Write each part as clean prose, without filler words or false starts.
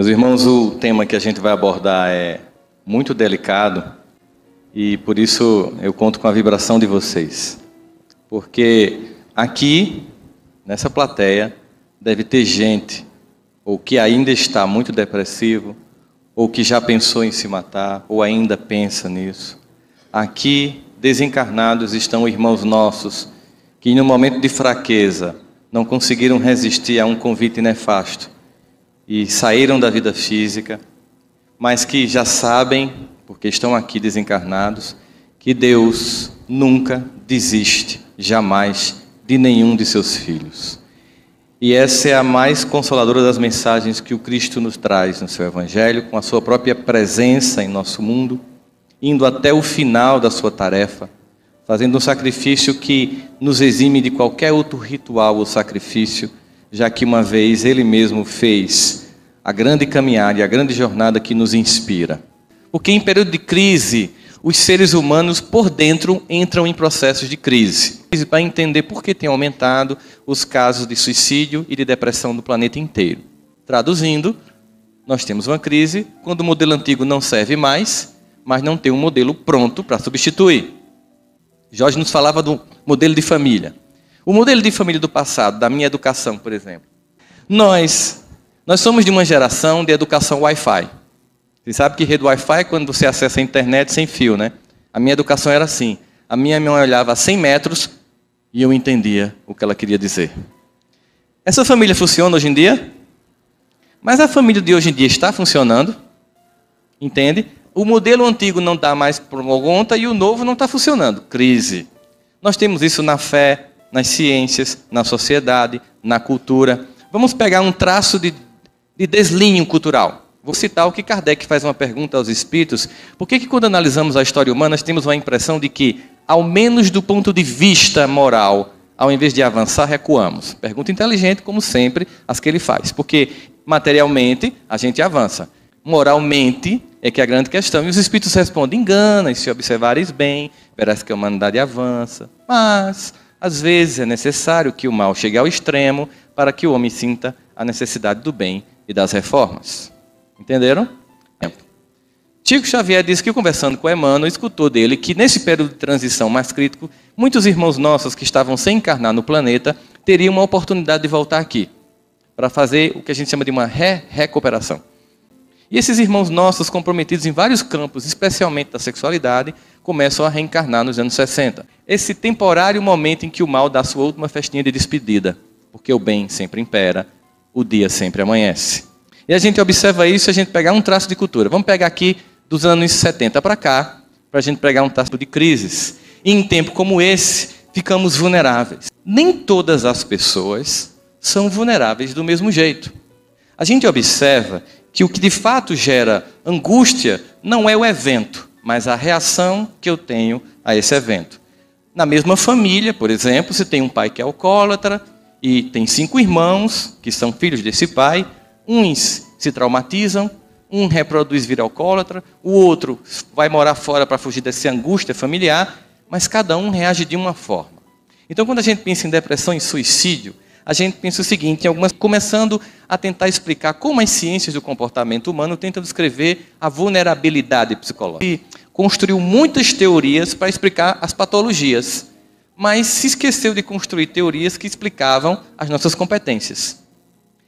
Meus irmãos, o tema que a gente vai abordar é muito delicado e por isso eu conto com a vibração de vocês. Porque aqui, nessa plateia, deve ter gente ou que ainda está muito depressivo, ou que já pensou em se matar, ou ainda pensa nisso. Aqui, desencarnados, estão irmãos nossos que, no momento de fraqueza, não conseguiram resistir a um convite nefasto e saíram da vida física, mas que já sabem, porque estão aqui desencarnados, que Deus nunca desiste, jamais, de nenhum de seus filhos. E essa é a mais consoladora das mensagens que o Cristo nos traz no seu Evangelho, com a sua própria presença em nosso mundo, indo até o final da sua tarefa, fazendo um sacrifício que nos exime de qualquer outro ritual ou sacrifício, já que uma vez Ele mesmo fez a grande caminhada e a grande jornada que nos inspira. Porque em período de crise, os seres humanos por dentro entram em processos de crise, para entender por que tem aumentado os casos de suicídio e de depressão no planeta inteiro. Traduzindo, nós temos uma crise quando o modelo antigo não serve mais, mas não tem um modelo pronto para substituir. Jorge nos falava do modelo de família. O modelo de família do passado, da minha educação, por exemplo. Nós somos de uma geração de educação Wi-Fi. Você sabe que rede Wi-Fi é quando você acessa a internet sem fio, né? A minha educação era assim. A minha mãe olhava a 100 metros e eu entendia o que ela queria dizer. Essa família funciona hoje em dia? Mas a família de hoje em dia está funcionando? Entende? O modelo antigo não dá mais por conta e o novo não está funcionando. Crise. Nós temos isso na fé, nas ciências, na sociedade, na cultura. Vamos pegar um traço de deslinho cultural. Vou citar o que Kardec faz uma pergunta aos espíritos. Por que quando analisamos a história humana, nós temos uma impressão de que, ao menos do ponto de vista moral, ao invés de avançar, recuamos? Pergunta inteligente, como sempre, as que ele faz. Porque, materialmente, a gente avança. Moralmente, é que é a grande questão. E os espíritos respondem, engana, e se observares bem, verás que a humanidade avança. Mas, às vezes, é necessário que o mal chegue ao extremo para que o homem sinta a necessidade do bem e das reformas. Entenderam? Chico Xavier disse que, conversando com Emmanuel, escutou dele que, nesse período de transição mais crítico, muitos irmãos nossos que estavam sem encarnar no planeta teriam uma oportunidade de voltar aqui, para fazer o que a gente chama de uma recuperação. E esses irmãos nossos, comprometidos em vários campos, especialmente da sexualidade, começam a reencarnar nos anos 60. Esse temporário momento em que o mal dá sua última festinha de despedida, porque o bem sempre impera, o dia sempre amanhece. E a gente observa isso, a gente pegar um traço de cultura. Vamos pegar aqui dos anos 70 para cá, para a gente pegar um traço de crises. E em tempo como esse, ficamos vulneráveis. Nem todas as pessoas são vulneráveis do mesmo jeito. A gente observa que o que de fato gera angústia não é o evento, mas a reação que eu tenho a esse evento. Na mesma família, por exemplo, se tem um pai que é alcoólatra e tem 5 irmãos que são filhos desse pai, uns se traumatizam, um reproduz vir alcoólatra, o outro vai morar fora para fugir dessa angústia familiar, mas cada um reage de uma forma. Então, quando a gente pensa em depressão e suicídio, a gente pensa o seguinte, começando a tentar explicar como as ciências do comportamento humano tentam descrever a vulnerabilidade psicológica. E construiu muitas teorias para explicar as patologias, mas se esqueceu de construir teorias que explicavam as nossas competências.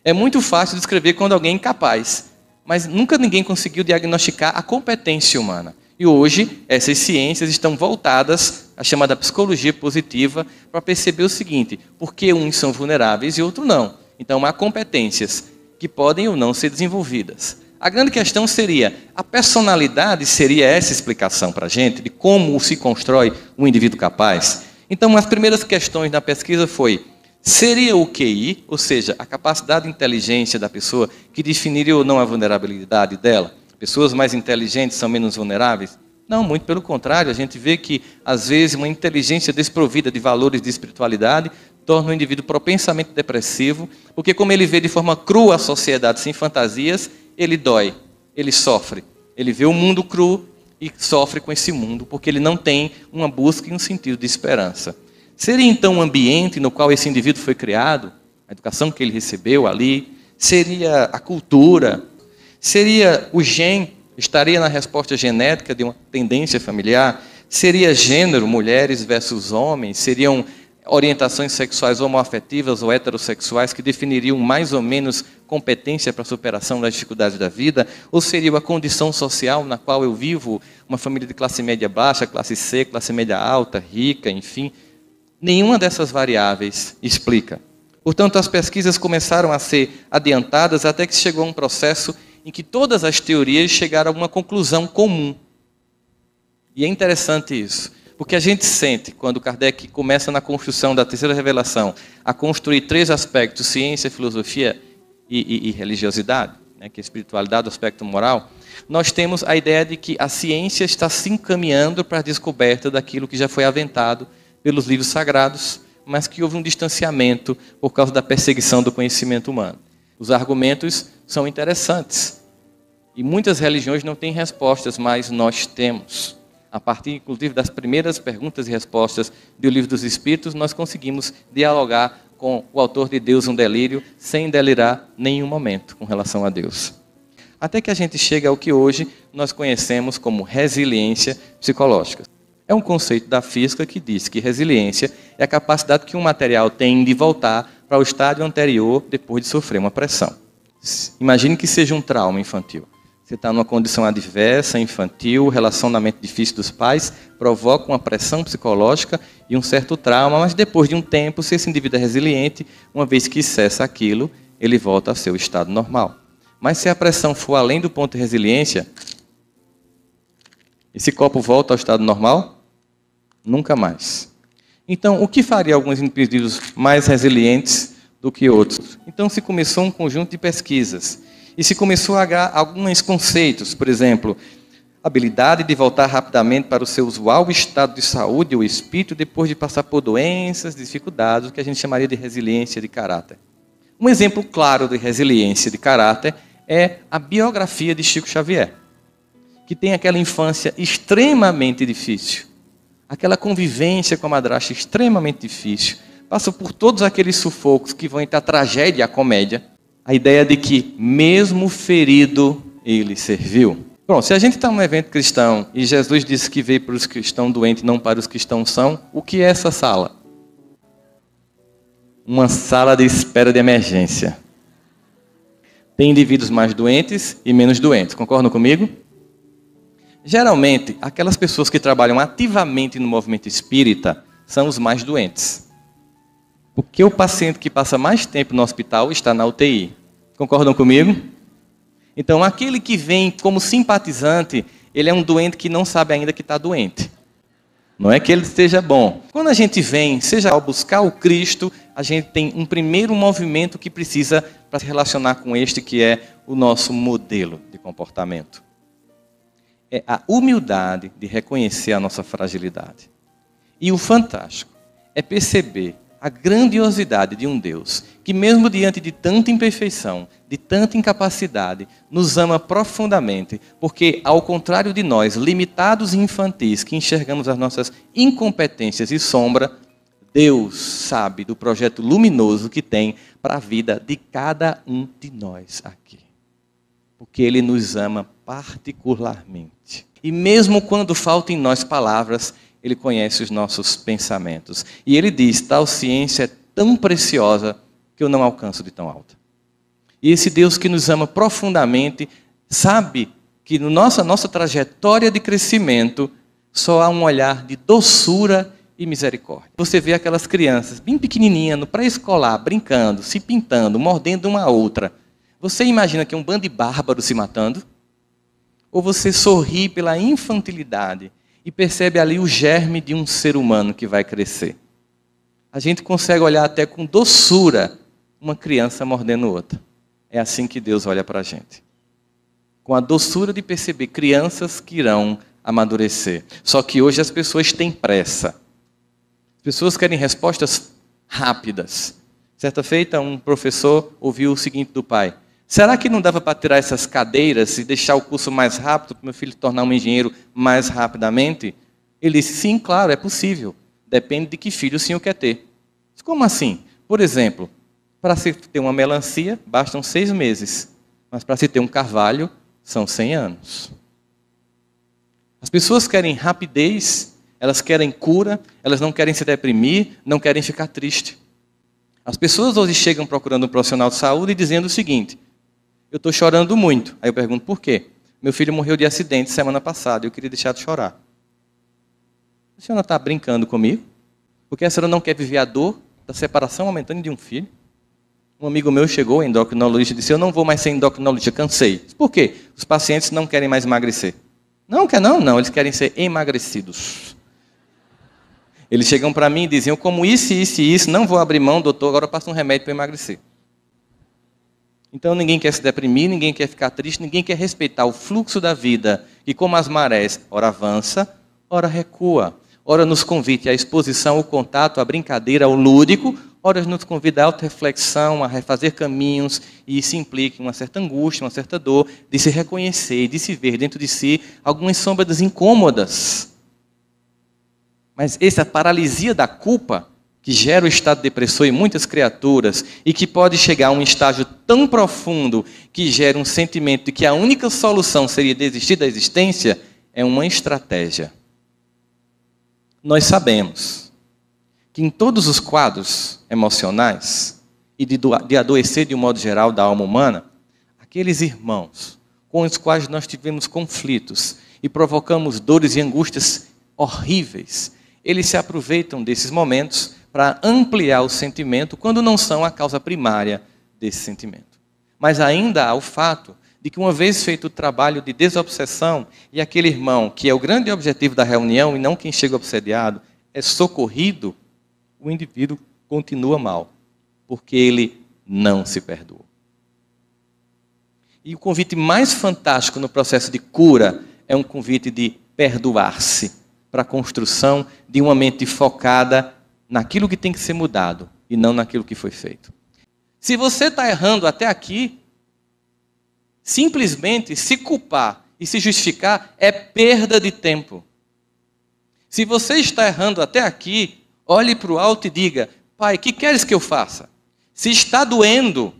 É muito fácil descrever quando alguém é incapaz, mas nunca ninguém conseguiu diagnosticar a competência humana. E hoje, essas ciências estão voltadas à chamada psicologia positiva para perceber o seguinte, por que uns são vulneráveis e outros não. Então, há competências que podem ou não ser desenvolvidas. A grande questão seria, a personalidade seria essa explicação para a gente de como se constrói um indivíduo capaz? Então, as primeiras questões da pesquisa foi, seria o QI, ou seja, a capacidade de inteligência da pessoa, que definiria ou não a vulnerabilidade dela? Pessoas mais inteligentes são menos vulneráveis? Não, muito pelo contrário. A gente vê que, às vezes, uma inteligência desprovida de valores de espiritualidade torna o indivíduo propensamente depressivo, porque como ele vê de forma crua a sociedade sem fantasias, ele dói, ele sofre. Ele vê o mundo cru e sofre com esse mundo, porque ele não tem uma busca e um sentido de esperança. Seria então o ambiente no qual esse indivíduo foi criado, a educação que ele recebeu ali, seria a cultura, Seria o gene, estaria na resposta genética de uma tendência familiar? Seria gênero, mulheres versus homens? Seriam orientações sexuais homoafetivas ou heterossexuais que definiriam mais ou menos competência para a superação das dificuldades da vida? Ou seria a condição social na qual eu vivo, uma família de classe média baixa, classe C, classe média alta, rica, enfim? Nenhuma dessas variáveis explica. Portanto, as pesquisas começaram a ser adiantadas até que chegou a um processo em que todas as teorias chegaram a uma conclusão comum. E é interessante isso, porque a gente sente, quando Kardec começa na construção da terceira revelação, a construir 3 aspectos, ciência, filosofia e religiosidade, né, que é a espiritualidade, o aspecto moral, nós temos a ideia de que a ciência está se encaminhando para a descoberta daquilo que já foi aventado pelos livros sagrados, mas que houve um distanciamento por causa da perseguição do conhecimento humano. Os argumentos são interessantes. E muitas religiões não têm respostas, mas nós temos. A partir, inclusive, das primeiras perguntas e respostas do Livro dos Espíritos, nós conseguimos dialogar com o autor de Deus um Delírio, sem delirar nenhum momento com relação a Deus. Até que a gente chega ao que hoje nós conhecemos como resiliência psicológica. É um conceito da física que diz que resiliência é a capacidade que um material tem de voltar para o estádio anterior depois de sofrer uma pressão. Imagine que seja um trauma infantil. Você está numa condição adversa, infantil, relacionamento difícil dos pais, provoca uma pressão psicológica e um certo trauma, mas depois de um tempo, se esse indivíduo é resiliente, uma vez que cessa aquilo, ele volta ao seu estado normal. Mas se a pressão for além do ponto de resiliência, esse copo volta ao estado normal? Nunca mais. Então, o que faria alguns indivíduos mais resilientes do que outros? Então, se começou um conjunto de pesquisas. E se começou a agregar alguns conceitos, por exemplo, habilidade de voltar rapidamente para o seu usual estado de saúde ou espírito depois de passar por doenças, dificuldades, o que a gente chamaria de resiliência de caráter. Um exemplo claro de resiliência de caráter é a biografia de Chico Xavier, que tem aquela infância extremamente difícil, aquela convivência com a madrasta extremamente difícil, passa por todos aqueles sufocos que vão entre a tragédia e a comédia, a ideia de que, mesmo ferido, ele serviu. Bom, se a gente está num evento cristão e Jesus disse que veio para os que estão doentes, não para os que estão sãos, o que é essa sala? Uma sala de espera de emergência. Tem indivíduos mais doentes e menos doentes, concordam comigo? Geralmente, aquelas pessoas que trabalham ativamente no movimento espírita são os mais doentes. Porque o paciente que passa mais tempo no hospital está na UTI. Concordam comigo? Então, aquele que vem como simpatizante, ele é um doente que não sabe ainda que está doente. Não é que ele esteja bom. Quando a gente vem, seja ao buscar o Cristo, a gente tem um primeiro movimento que precisa para se relacionar com este que é o nosso modelo de comportamento. É a humildade de reconhecer a nossa fragilidade. E o fantástico é perceber a grandiosidade de um Deus que, mesmo diante de tanta imperfeição, de tanta incapacidade, nos ama profundamente, porque, ao contrário de nós, limitados e infantis, que enxergamos as nossas incompetências e sombra, Deus sabe do projeto luminoso que tem para a vida de cada um de nós aqui. Porque Ele nos ama particularmente. E mesmo quando faltam em nós palavras, Ele conhece os nossos pensamentos. E Ele diz, tal ciência é tão preciosa que eu não alcanço de tão alta. E esse Deus que nos ama profundamente, sabe que na nossa trajetória de crescimento, só há um olhar de doçura e misericórdia. Você vê aquelas crianças bem pequenininhas, no pré-escolar, brincando, se pintando, mordendo uma a outra. Você imagina que é um bando de bárbaros se matando? Ou você sorri pela infantilidade e percebe ali o germe de um ser humano que vai crescer? A gente consegue olhar até com doçura uma criança mordendo outra. É assim que Deus olha para a gente. Com a doçura de perceber crianças que irão amadurecer. Só que hoje as pessoas têm pressa. As pessoas querem respostas rápidas. Certa feita, um professor ouviu o seguinte do pai: será que não dava para tirar essas cadeiras e deixar o curso mais rápido, para o meu filho tornar um engenheiro mais rapidamente? Ele disse, sim, claro, é possível. Depende de que filho o senhor quer ter. Como assim? Por exemplo, para se ter uma melancia, bastam 6 meses. Mas para se ter um carvalho, são 100 anos. As pessoas querem rapidez, elas querem cura, elas não querem se deprimir, não querem ficar triste. As pessoas hoje chegam procurando um profissional de saúde e dizendo o seguinte: eu estou chorando muito. Aí eu pergunto, por quê? Meu filho morreu de acidente semana passada e eu queria deixar de chorar. A senhora está brincando comigo? Porque a senhora não quer viver a dor da separação momentânea de um filho? Um amigo meu chegou, endocrinologista, e disse: eu não vou mais ser endocrinologista, cansei. Por quê? Os pacientes não querem mais emagrecer. Não quer não, eles querem ser emagrecidos. Eles chegam para mim e dizem: eu como isso, isso e isso, não vou abrir mão, doutor, agora eu passo um remédio para emagrecer. Então ninguém quer se deprimir, ninguém quer ficar triste, ninguém quer respeitar o fluxo da vida, que como as marés, ora avança, ora recua. Ora nos convida à exposição, ao contato, à brincadeira, ao lúdico, ora nos convida à auto-reflexão, a refazer caminhos, e isso implica uma certa angústia, uma certa dor, de se reconhecer, de se ver dentro de si algumas sombras incômodas. Mas essa paralisia da culpa, que gera o estado depressor em muitas criaturas, e que pode chegar a um estágio tão profundo, que gera um sentimento de que a única solução seria desistir da existência, é uma estratégia. Nós sabemos que em todos os quadros emocionais e de adoecer de um modo geral da alma humana, aqueles irmãos com os quais nós tivemos conflitos e provocamos dores e angústias horríveis, eles se aproveitam desses momentos para ampliar o sentimento quando não são a causa primária desse sentimento. Mas ainda há o fato de que, uma vez feito o trabalho de desobsessão, e aquele irmão, que é o grande objetivo da reunião, e não quem chega obsediado, é socorrido, o indivíduo continua mal, porque ele não se perdoou. E o convite mais fantástico no processo de cura é um convite de perdoar-se, para a construção de uma mente focada naquilo que tem que ser mudado, e não naquilo que foi feito. Se você está errando até aqui, simplesmente se culpar e se justificar é perda de tempo. Se você está errando até aqui, olhe para o alto e diga: Pai, o que queres que eu faça? Se está doendo,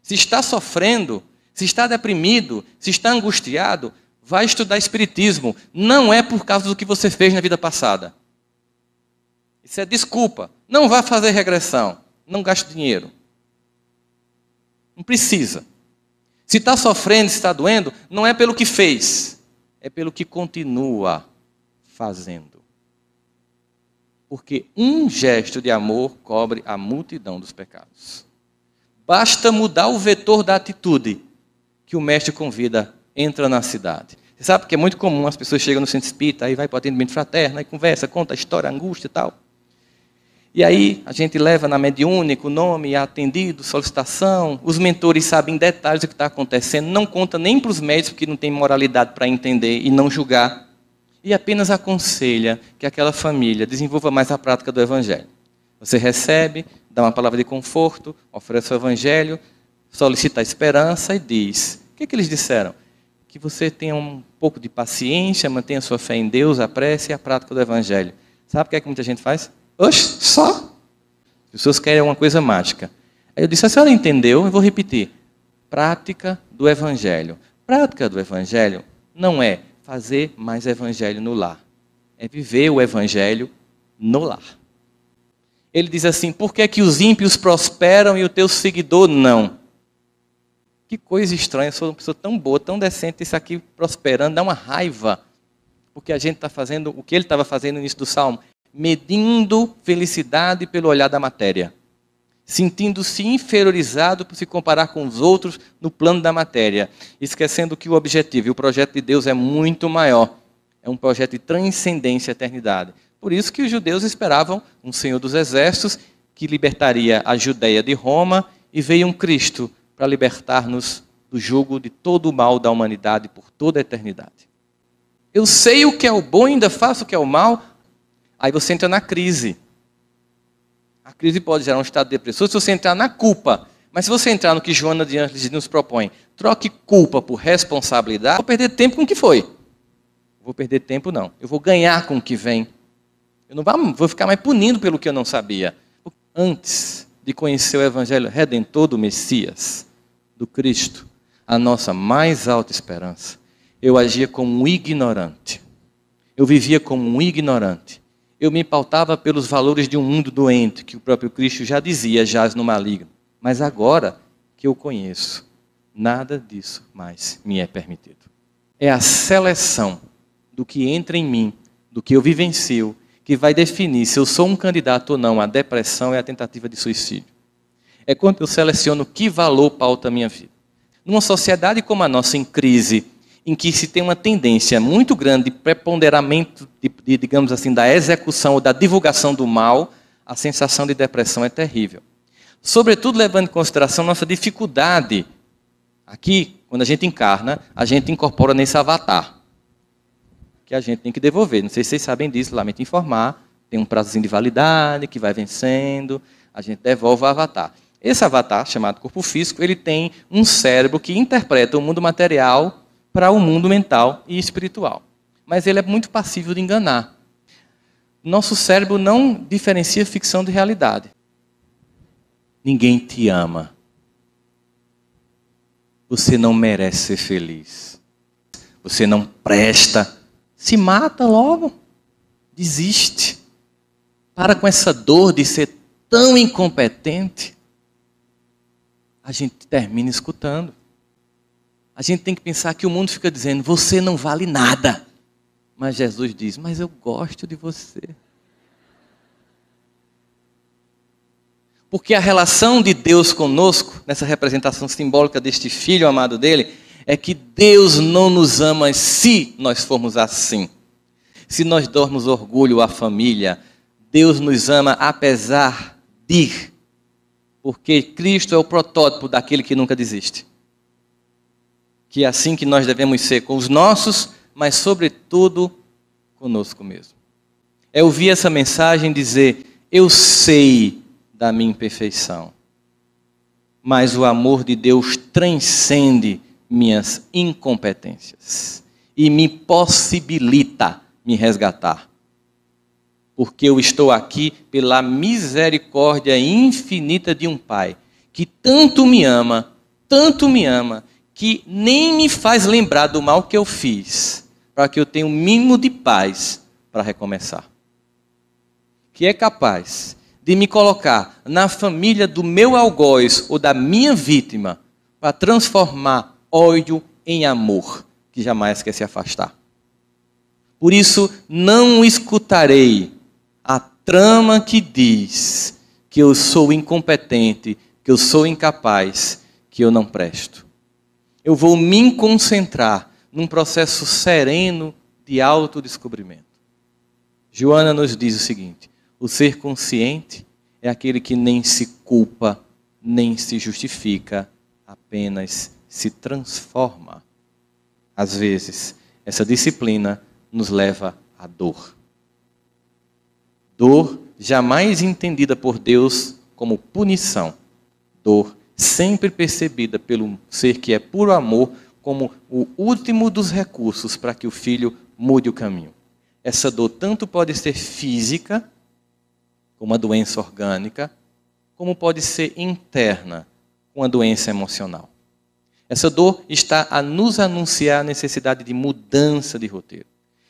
se está sofrendo, se está deprimido, se está angustiado, vai estudar Espiritismo. Não é por causa do que você fez na vida passada. Isso é desculpa. Não vá fazer regressão. Não gaste dinheiro. Não precisa. Se está sofrendo, se está doendo, não é pelo que fez, é pelo que continua fazendo. Porque um gesto de amor cobre a multidão dos pecados. Basta mudar o vetor da atitude que o mestre convida, entra na cidade. Você sabe que é muito comum, as pessoas chegam no centro espírita, aí vai para o atendimento fraterno, aí conversa, conta a história, a angústia e tal. E aí a gente leva na mediúnica o nome, atendido, solicitação. Os mentores sabem em detalhes o que está acontecendo. Não conta nem para os médicos, porque não tem moralidade para entender e não julgar. E apenas aconselha que aquela família desenvolva mais a prática do Evangelho. Você recebe, dá uma palavra de conforto, oferece o Evangelho, solicita a esperança e diz. O que eles disseram? Que você tenha um pouco de paciência, mantenha sua fé em Deus, a prece e a prática do Evangelho. Sabe o que é que muita gente faz? Oxe, só? As pessoas querem uma coisa mágica. Aí eu disse: a senhora entendeu? Eu vou repetir. Prática do Evangelho. Prática do Evangelho não é fazer mais Evangelho no lar. É viver o Evangelho no lar. Ele diz assim: por que é que os ímpios prosperam e o teu seguidor não? Que coisa estranha, eu sou uma pessoa tão boa, tão decente, isso aqui prosperando, dá uma raiva. Porque a gente está fazendo o que ele estava fazendo no início do Salmo. Medindo felicidade pelo olhar da matéria, sentindo-se inferiorizado por se comparar com os outros no plano da matéria, esquecendo que o objetivo e o projeto de Deus é muito maior, é um projeto de transcendência e eternidade. Por isso que os judeus esperavam um Senhor dos Exércitos que libertaria a Judeia de Roma, e veio um Cristo para libertar-nos do jugo de todo o mal da humanidade por toda a eternidade. Eu sei o que é o bom e ainda faço o que é o mal. Aí você entra na crise. A crise pode gerar um estado depressivo se você entrar na culpa. Mas se você entrar no que Joana de Ângeles nos propõe, troque culpa por responsabilidade, vou perder tempo com o que foi. Vou perder tempo não. Eu vou ganhar com o que vem. Eu não vou ficar mais punindo pelo que eu não sabia. Antes de conhecer o Evangelho Redentor do Messias, do Cristo, a nossa mais alta esperança, eu agia como um ignorante. Eu vivia como um ignorante. Eu me pautava pelos valores de um mundo doente, que o próprio Cristo já dizia, jaz no maligno. Mas agora que eu conheço, nada disso mais me é permitido. É a seleção do que entra em mim, do que eu vivencio, que vai definir se eu sou um candidato ou não à depressão e à tentativa de suicídio. É quando eu seleciono que valor pauta a minha vida. Numa sociedade como a nossa, em crise, em que se tem uma tendência muito grande de preponderamento, digamos assim, da execução ou da divulgação do mal, a sensação de depressão é terrível. Sobretudo levando em consideração nossa dificuldade. Aqui, quando a gente encarna, a gente incorpora nesse avatar, que a gente tem que devolver. Não sei se vocês sabem disso, lamento informar. Tem um prazozinho de validade que vai vencendo, a gente devolve o avatar. Esse avatar, chamado corpo físico, ele tem um cérebro que interpreta o mundo material para o mundo mental e espiritual. Mas ele é muito passível de enganar. Nosso cérebro não diferencia ficção de realidade. Ninguém te ama. Você não merece ser feliz. Você não presta. Se mata logo. Desiste. Para com essa dor de ser tão incompetente. A gente termina escutando. A gente tem que pensar que o mundo fica dizendo, você não vale nada. Mas Jesus diz, mas eu gosto de você. Porque a relação de Deus conosco, nessa representação simbólica deste filho amado dele, é que Deus não nos ama se nós formos assim. Se nós darmos orgulho à família, Deus nos ama apesar de. Porque Cristo é o protótipo daquele que nunca desiste. Que é assim que nós devemos ser com os nossos, mas sobretudo conosco mesmo. É ouvir essa mensagem e dizer, eu sei da minha imperfeição, mas o amor de Deus transcende minhas incompetências e me possibilita me resgatar. Porque eu estou aqui pela misericórdia infinita de um Pai, que tanto me ama, que nem me faz lembrar do mal que eu fiz, para que eu tenha o mínimo de paz para recomeçar. Que é capaz de me colocar na família do meu algoz ou da minha vítima, para transformar ódio em amor, que jamais quer se afastar. Por isso, não escutarei a trama que diz que eu sou incompetente, que eu sou incapaz, que eu não presto. Eu vou me concentrar num processo sereno de autodescobrimento. Joana nos diz o seguinte, o ser consciente é aquele que nem se culpa, nem se justifica, apenas se transforma. Às vezes, essa disciplina nos leva à dor. Dor jamais entendida por Deus como punição. Dor sempre percebida pelo ser que é puro amor como o último dos recursos para que o filho mude o caminho. Essa dor tanto pode ser física, como uma doença orgânica, como pode ser interna, com uma doença emocional. Essa dor está a nos anunciar a necessidade de mudança de roteiro.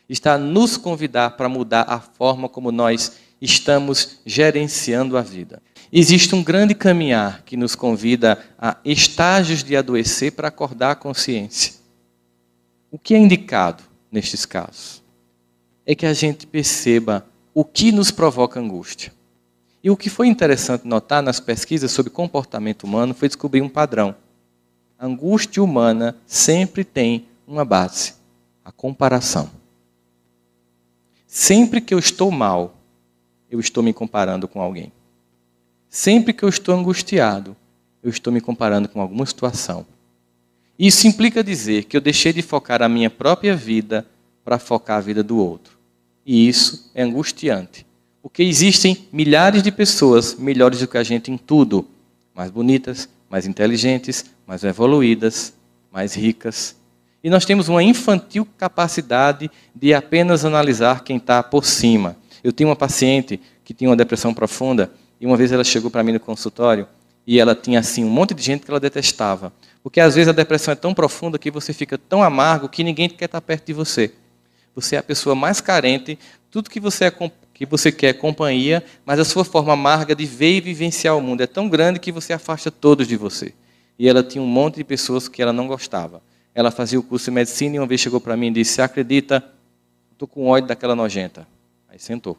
Está a nos convidar para mudar a forma como nós estamos gerenciando a vida. Existe um grande caminhar que nos convida a estágios de adoecer para acordar a consciência. O que é indicado nestes casos? É que a gente perceba o que nos provoca angústia. E o que foi interessante notar nas pesquisas sobre comportamento humano foi descobrir um padrão. A angústia humana sempre tem uma base, a comparação. Sempre que eu estou mal, eu estou me comparando com alguém. Sempre que eu estou angustiado, eu estou me comparando com alguma situação. Isso implica dizer que eu deixei de focar a minha própria vida para focar a vida do outro. E isso é angustiante. Porque existem milhares de pessoas melhores do que a gente em tudo. Mais bonitas, mais inteligentes, mais evoluídas, mais ricas. E nós temos uma infantil capacidade de apenas analisar quem está por cima. Eu tinha uma paciente que tinha uma depressão profunda e uma vez ela chegou para mim no consultório E ela tinha assim um monte de gente que ela detestava. Porque às vezes a depressão é tão profunda que você fica tão amargo que ninguém quer estar perto de você. Você é a pessoa mais carente, tudo que você quer é companhia, mas a sua forma amarga de ver e vivenciar o mundo é tão grande que você afasta todos de você. E ela tinha um monte de pessoas que ela não gostava. Ela fazia o curso de medicina e uma vez chegou para mim e disse: "Você acredita, estou com ódio daquela nojenta." Aí sentou.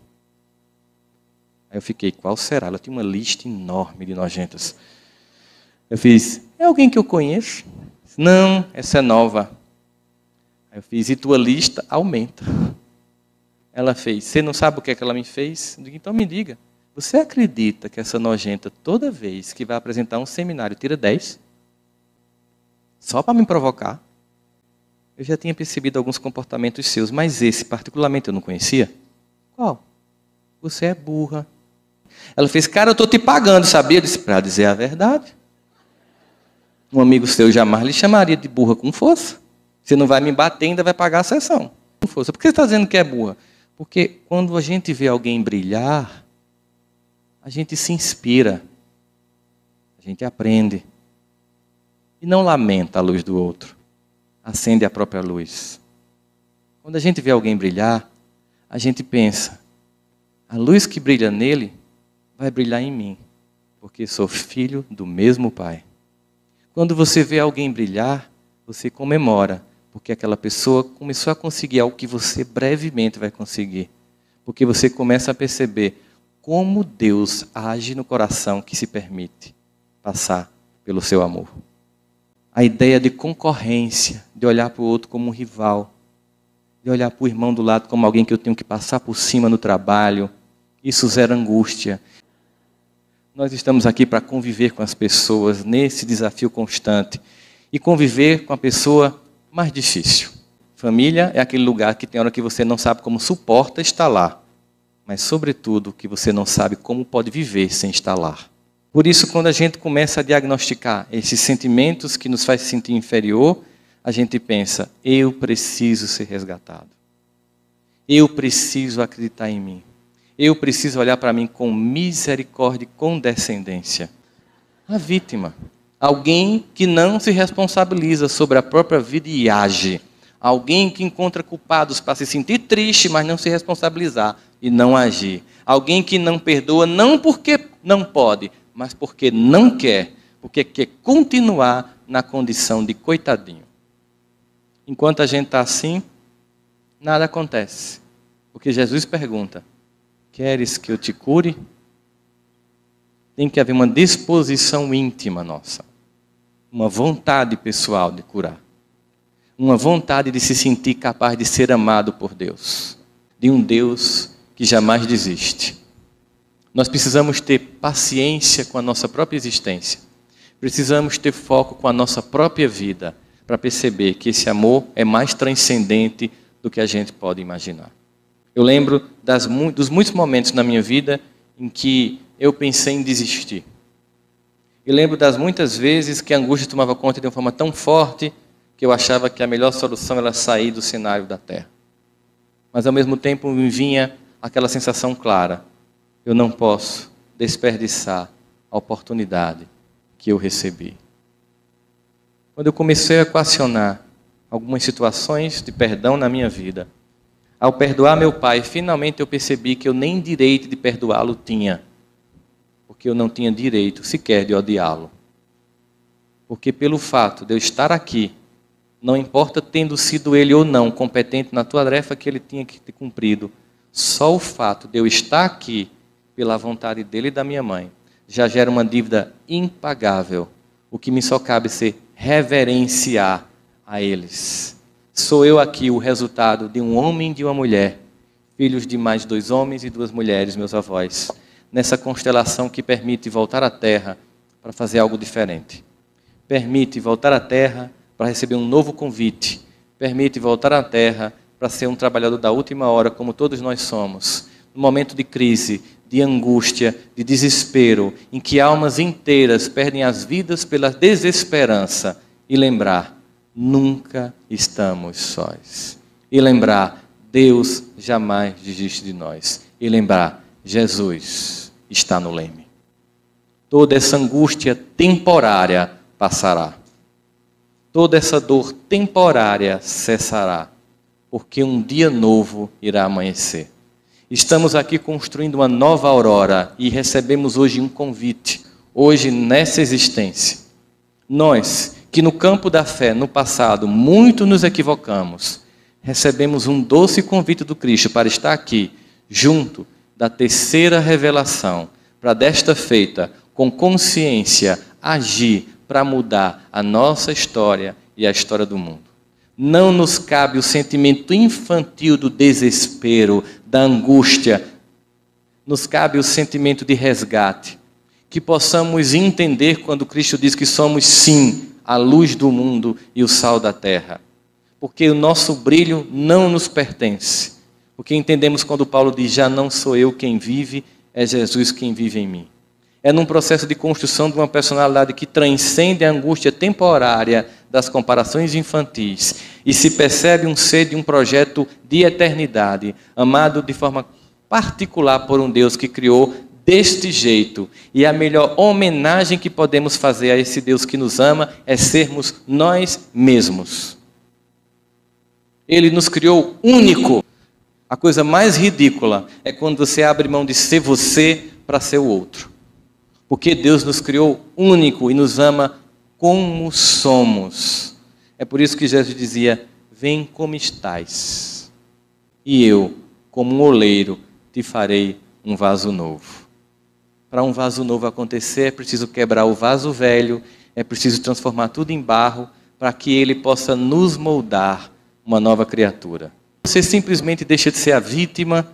Aí eu fiquei: qual será? Ela tinha uma lista enorme de nojentas. Eu fiz: "É alguém que eu conheço?" "Não, essa é nova." Aí eu fiz: "E tua lista aumenta." Ela fez: "Você não sabe o que é que ela me fez?" Eu digo: "Então me diga, você acredita que essa nojenta, toda vez que vai apresentar um seminário, tira 10? Só para me provocar?" Eu já tinha percebido alguns comportamentos seus, mas esse particularmente eu não conhecia. "Qual?" "Você é burra." Ela fez: "Cara, eu estou te pagando, sabia?" Eu disse: "Para dizer a verdade. Um amigo seu jamais lhe chamaria de burra com força. Você não vai me bater, ainda vai pagar a sessão. Com força. Por que você está dizendo que é burra?" Porque quando a gente vê alguém brilhar, a gente se inspira, a gente aprende. E não lamenta a luz do outro. Acende a própria luz. Quando a gente vê alguém brilhar, a gente pensa: a luz que brilha nele vai brilhar em mim, porque sou filho do mesmo Pai. Quando você vê alguém brilhar, você comemora, porque aquela pessoa começou a conseguir algo que você brevemente vai conseguir. Porque você começa a perceber como Deus age no coração que se permite passar pelo seu amor. A ideia de concorrência, de olhar para o outro como um rival, de olhar para o irmão do lado como alguém que eu tenho que passar por cima no trabalho, isso gera angústia. Nós estamos aqui para conviver com as pessoas nesse desafio constante. E conviver com a pessoa mais difícil. Família é aquele lugar que tem hora que você não sabe como suporta estar lá. Mas, sobretudo, que você não sabe como pode viver sem estar lá. Por isso, quando a gente começa a diagnosticar esses sentimentos que nos faz sentir inferior, a gente pensa: eu preciso ser resgatado. Eu preciso acreditar em mim. Eu preciso olhar para mim com misericórdia e condescendência. A vítima. Alguém que não se responsabiliza sobre a própria vida e age. Alguém que encontra culpados para se sentir triste, mas não se responsabilizar e não agir. Alguém que não perdoa, não porque não pode, mas porque não quer. Porque quer continuar na condição de coitadinho. Enquanto a gente está assim, nada acontece. Porque Jesus pergunta: queres que eu te cure? Tem que haver uma disposição íntima nossa. Uma vontade pessoal de curar. Uma vontade de se sentir capaz de ser amado por Deus. De um Deus que jamais desiste. Nós precisamos ter paciência com a nossa própria existência. Precisamos ter foco com a nossa própria vida para perceber que esse amor é mais transcendente do que a gente pode imaginar. Eu lembro dos muitos momentos na minha vida em que eu pensei em desistir. Eu lembro das muitas vezes que a angústia tomava conta de uma forma tão forte que eu achava que a melhor solução era sair do cenário da terra. Mas ao mesmo tempo me vinha aquela sensação clara: eu não posso desperdiçar a oportunidade que eu recebi. Quando eu comecei a equacionar algumas situações de perdão na minha vida, ao perdoar meu pai, finalmente eu percebi que eu nem direito de perdoá-lo tinha. Porque eu não tinha direito sequer de odiá-lo. Porque pelo fato de eu estar aqui, não importa tendo sido ele ou não competente na tua tarefa que ele tinha que ter cumprido, só o fato de eu estar aqui, pela vontade dele e da minha mãe, já gera uma dívida impagável. O que me só cabe ser reverenciar a eles. Sou eu aqui o resultado de um homem e de uma mulher, filhos de mais 2 homens e 2 mulheres, meus avós, nessa constelação que permite voltar à Terra para fazer algo diferente. Permite voltar à Terra para receber um novo convite. Permite voltar à Terra para ser um trabalhador da última hora, como todos nós somos. No momento de crise, de angústia, de desespero, em que almas inteiras perdem as vidas pela desesperança. E lembrar: nunca estamos sós. E lembrar: Deus jamais desiste de nós. E lembrar: Jesus está no leme. Toda essa angústia temporária passará. Toda essa dor temporária cessará, porque um dia novo irá amanhecer. Estamos aqui construindo uma nova aurora e recebemos hoje um convite, hoje nessa existência. Nós, que no campo da fé, no passado, muito nos equivocamos, recebemos um doce convite do Cristo para estar aqui, junto da terceira revelação, para desta feita, com consciência, agir para mudar a nossa história e a história do mundo. Não nos cabe o sentimento infantil do desespero, da angústia. Nos cabe o sentimento de resgate. Que possamos entender quando Cristo diz que somos, sim, a luz do mundo e o sal da terra. Porque o nosso brilho não nos pertence. Porque entendemos quando Paulo diz, já não sou eu quem vive, é Jesus quem vive em mim. É num processo de construção de uma personalidade que transcende a angústia temporária das comparações infantis e se percebe um ser de um projeto de eternidade, amado de forma particular por um Deus que criou deste jeito. E a melhor homenagem que podemos fazer a esse Deus que nos ama é sermos nós mesmos. Ele nos criou único. A coisa mais ridícula é quando você abre mão de ser você para ser o outro. Porque Deus nos criou único e nos ama como somos. É por isso que Jesus dizia, vem como estás. E eu, como um oleiro, te farei um vaso novo. Para um vaso novo acontecer, é preciso quebrar o vaso velho, é preciso transformar tudo em barro, para que ele possa nos moldar uma nova criatura. Você simplesmente deixa de ser a vítima,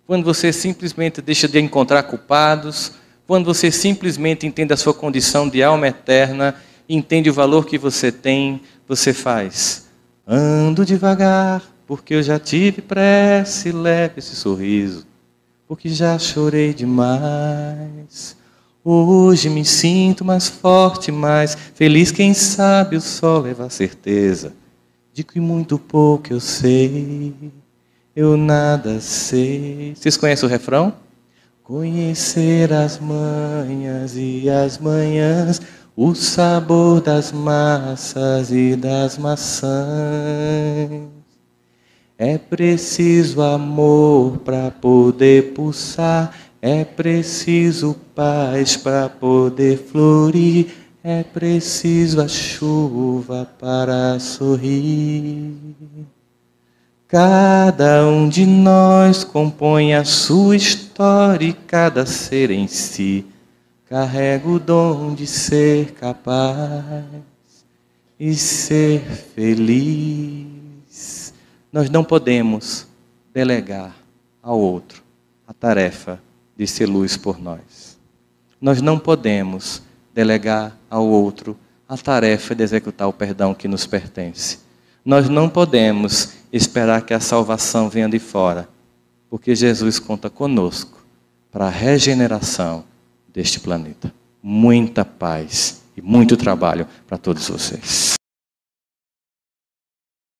quando você simplesmente deixa de encontrar culpados, quando você simplesmente entende a sua condição de alma eterna, entende o valor que você tem, você faz. Ando devagar, porque eu já tive pressa e leve esse sorriso, porque já chorei demais. Hoje me sinto mais forte, mais feliz, quem sabe o sol leva a certeza de que muito pouco eu sei, eu nada sei. Vocês conhecem o refrão? Conhecer as manhas e as manhãs, o sabor das massas e das maçãs. É preciso amor para poder pulsar, é preciso paz para poder florir, é preciso a chuva para sorrir. Cada um de nós compõe a sua história e cada ser em si carrega o dom de ser capaz e ser feliz. Nós não podemos delegar ao outro a tarefa de ser luz por nós. Nós não podemos delegar ao outro a tarefa de executar o perdão que nos pertence. Nós não podemos esperar que a salvação venha de fora, porque Jesus conta conosco para a regeneração deste planeta. Muita paz e muito trabalho para todos vocês.